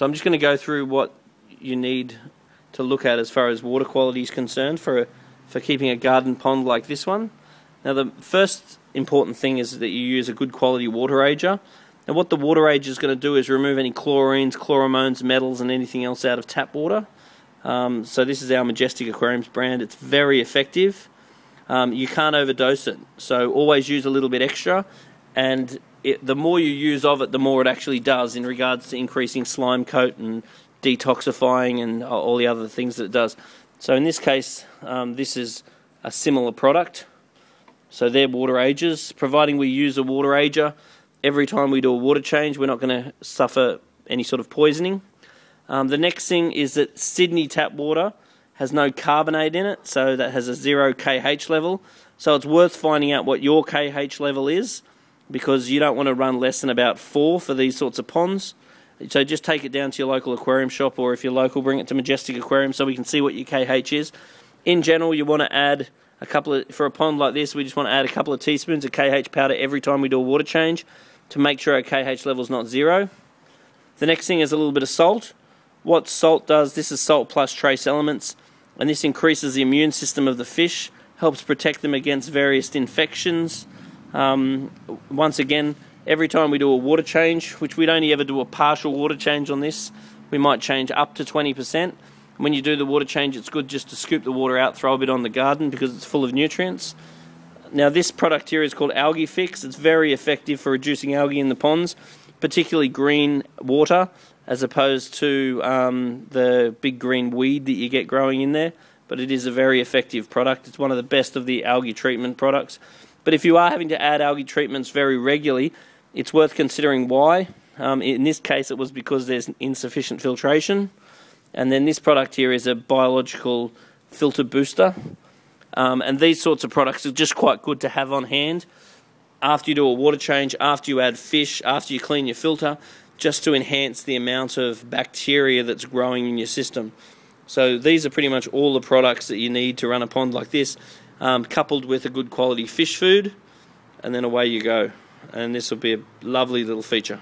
So I'm just going to go through what you need to look at as far as water quality is concerned for keeping a garden pond like this one. Now the first important thing is that you use a good quality water ager. And what the water ager is going to do is remove any chlorines, chloromones, metals and anything else out of tap water. So this is our Majestic Aquariums brand. It's very effective. You can't overdose it, so always use a little bit extra, and the more you use of it, the more it actually does in regards to increasing slime coat and detoxifying and all the other things that it does. So in this case, this is a similar product. So they're water agers. Providing we use a water ager every time we do a water change, we're not going to suffer any sort of poisoning. The next thing is that Sydney tap water has no carbonate in it, so that has a 0 kH level. So it's worth finding out what your kH level is, because you don't want to run less than about 4 for these sorts of ponds. So just take it down to your local aquarium shop, or if you're local, bring it to Majestic Aquarium so we can see what your kH is. In general, you want to add a couple of, for a pond like this, we just want to add a couple of teaspoons of kH powder every time we do a water change to make sure our kH level is not 0. The next thing is a little bit of salt. What salt does, this is salt plus trace elements, and this increases the immune system of the fish, helps protect them against various infections. Once again, every time we do a water change, which we'd only ever do a partial water change on this, we might change up to 20%. When you do the water change, it's good just to scoop the water out, throw a bit on the garden because it's full of nutrients. Now this product here is called Algae Fix. It's very effective for reducing algae in the ponds, particularly green water, as opposed to the big green weed that you get growing in there. But it is a very effective product. It's one of the best of the algae treatment products. But if you are having to add algae treatments very regularly, it's worth considering why. In this case, it was because there's insufficient filtration. And then this product here is a biological filter booster. And these sorts of products are just quite good to have on hand after you do a water change, after you add fish, after you clean your filter, just to enhance the amount of bacteria that's growing in your system. So these are pretty much all the products that you need to run a pond like this, coupled with a good quality fish food, and then away you go. And this will be a lovely little feature.